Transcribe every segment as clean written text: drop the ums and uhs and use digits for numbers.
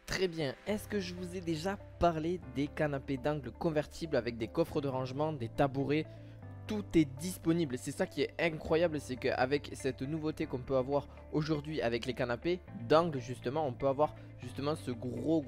Très bien, est-ce que je vous ai déjà parlé des canapés d'angle convertibles avec des coffres de rangement, des tabourets? Tout est disponible, c'est ça qui est incroyable, c'est qu'avec cette nouveauté qu'on peut avoir aujourd'hui avec les canapés d'angle justement, on peut avoir justement ce gros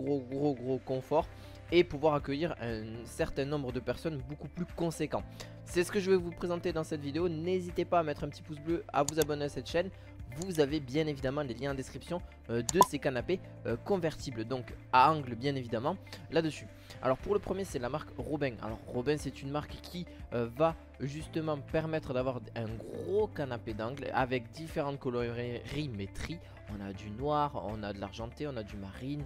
confort et pouvoir accueillir un certain nombre de personnes beaucoup plus conséquent. C'est ce que je vais vous présenter dans cette vidéo. N'hésitez pas à mettre un petit pouce bleu, à vous abonner à cette chaîne. Vous avez bien évidemment les liens en description de ces canapés convertibles, donc à angle bien évidemment là-dessus. Alors pour le premier, c'est la marque Robin. Alors Robin, c'est une marque qui va justement permettre d'avoir un gros canapé d'angle avec différentes colorimétries. On a du noir, on a de l'argenté, on a du marine,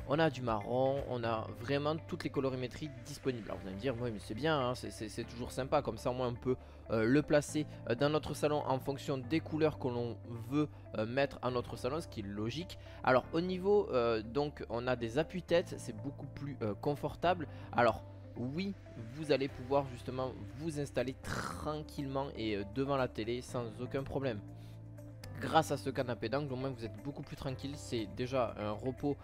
on a du marron, on a vraiment toutes les colorimétries disponibles. Alors vous allez me dire, oui mais c'est bien, hein, c'est toujours sympa, comme ça au moins on peut le placer dans notre salon en fonction des couleurs que l'on veut mettre à notre salon, ce qui est logique. Alors au niveau, donc on a des appuis-têtes, c'est beaucoup plus confortable. Alors oui, vous allez pouvoir justement vous installer tranquillement et devant la télé sans aucun problème. Grâce à ce canapé d'angle, au moins vous êtes beaucoup plus tranquille. C'est déjà un repos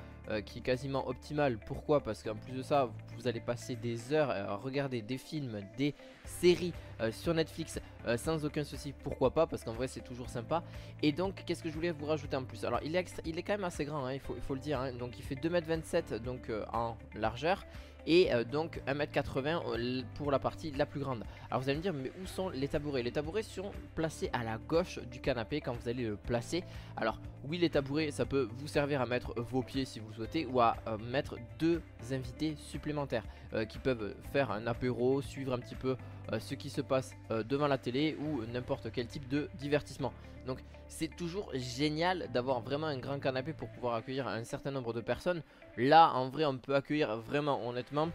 qui est quasiment optimal. Pourquoi? Parce qu'en plus de ça, vous allez passer des heures à regarder des films, des séries sur Netflix sans aucun souci. Pourquoi pas? Parce qu'en vrai c'est toujours sympa. Et donc qu'est-ce que je voulais vous rajouter en plus? Alors il est quand même assez grand, hein, il faut le dire, hein. Donc il fait 2,27 m donc en largeur. Et donc 1,80 m pour la partie la plus grande. Alors vous allez me dire, mais où sont les tabourets? Les tabourets sont placés à la gauche du canapé quand vous allez le placer. Alors oui, les tabourets, ça peut vous servir à mettre vos pieds si vous le souhaitez, ou à mettre deux invités supplémentaires qui peuvent faire un apéro, suivre un petit peu ce qui se passe devant la télé ou n'importe quel type de divertissement. Donc c'est toujours génial d'avoir vraiment un grand canapé pour pouvoir accueillir un certain nombre de personnes. Là en vrai on peut accueillir vraiment honnêtement,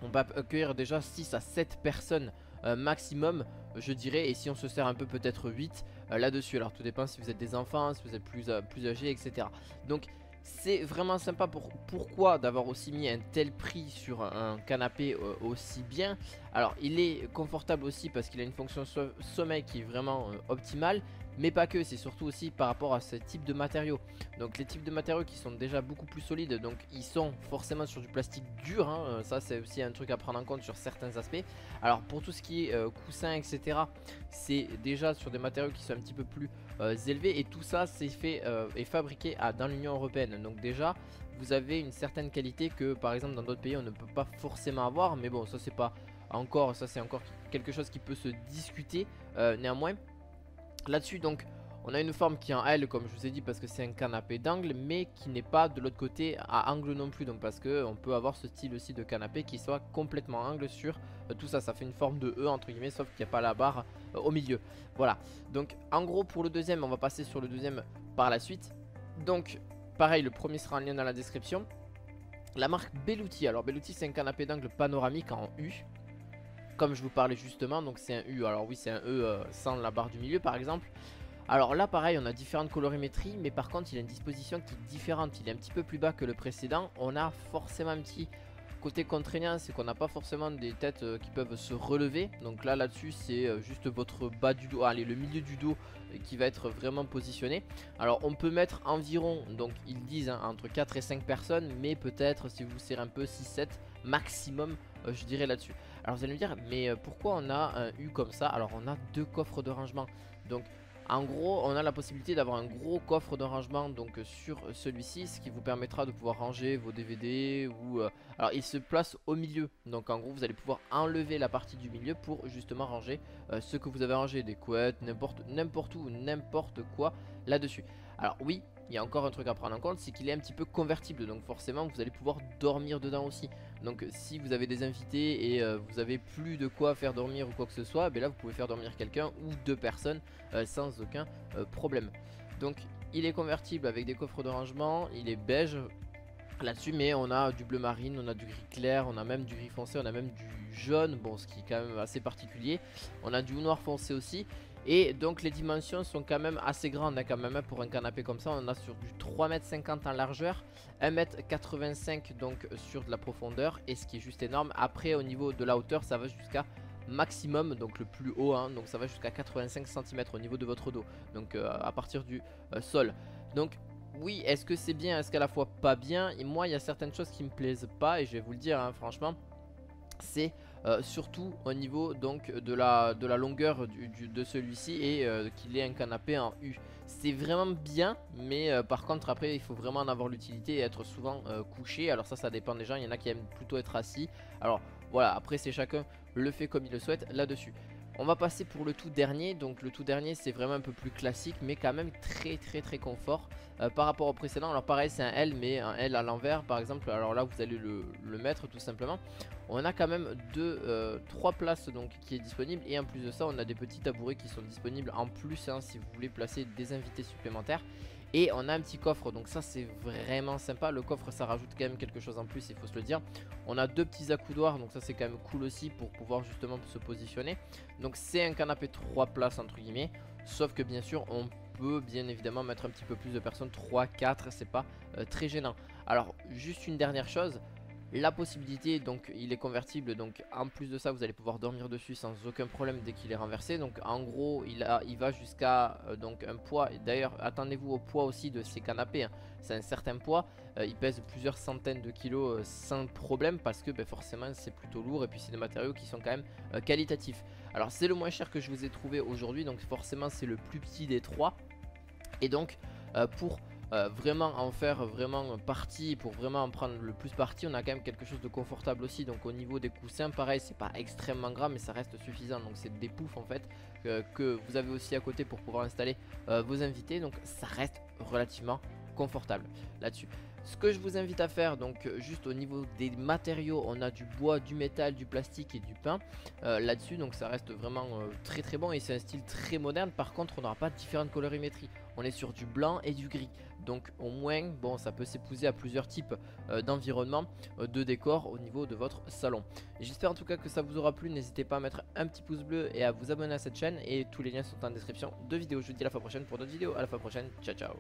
on peut accueillir déjà 6 à 7 personnes maximum je dirais, et si on se sert un peu peut-être 8 là-dessus. Alors tout dépend si vous êtes des enfants, si vous êtes plus âgés, etc. Donc c'est vraiment sympa. Pourquoi d'avoir aussi mis un tel prix sur un canapé aussi bien? Alors il est confortable aussi parce qu'il a une fonction sommeil qui est vraiment optimale. Mais pas que, c'est surtout aussi par rapport à ce type de matériaux. Donc les types de matériaux qui sont déjà beaucoup plus solides, donc ils sont forcément sur du plastique dur, hein. Ça c'est aussi un truc à prendre en compte sur certains aspects. Alors pour tout ce qui est coussin etc, c'est déjà sur des matériaux qui sont un petit peu plus élevés. Et tout ça c'est fait et fabriqué dans l'Union Européenne. Donc déjà vous avez une certaine qualité que par exemple dans d'autres pays on ne peut pas forcément avoir. Mais bon, ça c'est pas encore, ça c'est encore quelque chose qui peut se discuter néanmoins là-dessus. Donc on a une forme qui est en L comme je vous ai dit parce que c'est un canapé d'angle, mais qui n'est pas de l'autre côté à angle non plus. Donc parce que on peut avoir ce style aussi de canapé qui soit complètement angle sur tout ça. Ça fait une forme de E entre guillemets, sauf qu'il n'y a pas la barre au milieu. Voilà. Donc en gros pour le deuxième, on va passer sur le deuxième par la suite. Donc pareil, le premier sera en lien dans la description. La marque Belluti. Alors Belluti c'est un canapé d'angle panoramique en U, comme je vous parlais justement. Donc c'est un U, alors oui c'est un E sans la barre du milieu par exemple. Alors là pareil, on a différentes colorimétries, mais par contre il a une disposition qui est différente. Il est un petit peu plus bas que le précédent. On a forcément un petit côté contraignant, c'est qu'on n'a pas forcément des têtes qui peuvent se relever. Donc là-dessus c'est juste votre bas du dos, allez, le milieu du dos qui va être vraiment positionné. Alors on peut mettre environ, donc ils disent hein, entre 4 et 5 personnes, mais peut-être si vous serrez un peu 6-7 maximum je dirais là-dessus. Alors vous allez me dire, mais pourquoi on a un U comme ça? Alors on a deux coffres de rangement. Donc en gros, on a la possibilité d'avoir un gros coffre de rangement donc sur celui-ci, ce qui vous permettra de pouvoir ranger vos DVD ou alors il se place au milieu. Donc en gros, vous allez pouvoir enlever la partie du milieu pour justement ranger ce que vous avez rangé, des couettes, n'importe où, n'importe quoi là-dessus. Alors oui, il y a encore un truc à prendre en compte, c'est qu'il est un petit peu convertible, donc forcément vous allez pouvoir dormir dedans aussi. Donc si vous avez des invités et vous avez plus de quoi faire dormir ou quoi que ce soit, ben là vous pouvez faire dormir quelqu'un ou deux personnes sans aucun problème. Donc il est convertible avec des coffres de rangement, il est beige là-dessus, mais on a du bleu marine, on a du gris clair, on a même du gris foncé, on a même du jaune, bon ce qui est quand même assez particulier. On a du noir foncé aussi. Et donc les dimensions sont quand même assez grandes hein, quand même hein, pour un canapé comme ça. On a sur du 3,50 m en largeur, 1,85 m donc sur de la profondeur, et ce qui est juste énorme. Après au niveau de la hauteur ça va jusqu'à maximum, donc le plus haut hein, donc ça va jusqu'à 85 cm au niveau de votre dos, donc à partir du sol. Donc oui, est-ce que c'est bien, est-ce qu'à la fois pas bien? Et moi, il y a certaines choses qui me plaisent pas et je vais vous le dire, hein, franchement. C'est surtout au niveau donc de la longueur de celui-ci et qu'il ait un canapé en U. C'est vraiment bien, mais par contre après il faut vraiment en avoir l'utilité et être souvent couché. Alors ça dépend des gens, il y en a qui aiment plutôt être assis. Alors voilà, après c'est chacun le fait comme il le souhaite là-dessus. On va passer pour le tout dernier. Donc le tout dernier c'est vraiment un peu plus classique, mais quand même très confort par rapport au précédent. Alors pareil, c'est un L, mais un L à l'envers par exemple. Alors là vous allez le mettre tout simplement. On a quand même 3 places donc qui est disponible, et en plus de ça on a des petits tabourets qui sont disponibles en plus, hein, si vous voulez placer des invités supplémentaires. Et on a un petit coffre, donc ça c'est vraiment sympa. Le coffre ça rajoute quand même quelque chose en plus, il faut se le dire. On a 2 petits accoudoirs, donc ça c'est quand même cool aussi pour pouvoir justement se positionner. Donc c'est un canapé 3 places entre guillemets, sauf que bien sûr on peut bien évidemment mettre un petit peu plus de personnes, 3, 4, c'est pas très gênant. Alors juste une dernière chose, la possibilité, donc il est convertible, donc en plus de ça vous allez pouvoir dormir dessus sans aucun problème dès qu'il est renversé. Donc en gros il va jusqu'à donc un poids, et d'ailleurs attendez-vous au poids aussi de ces canapés, hein. C'est un certain poids, il pèse plusieurs centaines de kilos sans problème, parce que forcément c'est plutôt lourd, et puis c'est des matériaux qui sont quand même qualitatifs. Alors c'est le moins cher que je vous ai trouvé aujourd'hui, donc forcément c'est le plus petit des trois. Et donc pour vraiment en faire vraiment partie, pour vraiment en prendre le plus parti, on a quand même quelque chose de confortable aussi. Donc au niveau des coussins pareil, c'est pas extrêmement grand mais ça reste suffisant. Donc c'est des poufs en fait que vous avez aussi à côté pour pouvoir installer vos invités. Donc ça reste relativement confortable là-dessus. Ce que je vous invite à faire, donc juste au niveau des matériaux, on a du bois, du métal, du plastique et du pain là-dessus. Donc ça reste vraiment très bon, et c'est un style très moderne. Par contre on n'aura pas différentes colorimétries, on est sur du blanc et du gris. Donc au moins bon, ça peut s'épouser à plusieurs types d'environnement, de décor au niveau de votre salon. J'espère en tout cas que ça vous aura plu. N'hésitez pas à mettre un petit pouce bleu et à vous abonner à cette chaîne, et tous les liens sont en description de vidéo. Je vous dis à la fois prochaine pour d'autres vidéos. À la fois prochaine, ciao ciao.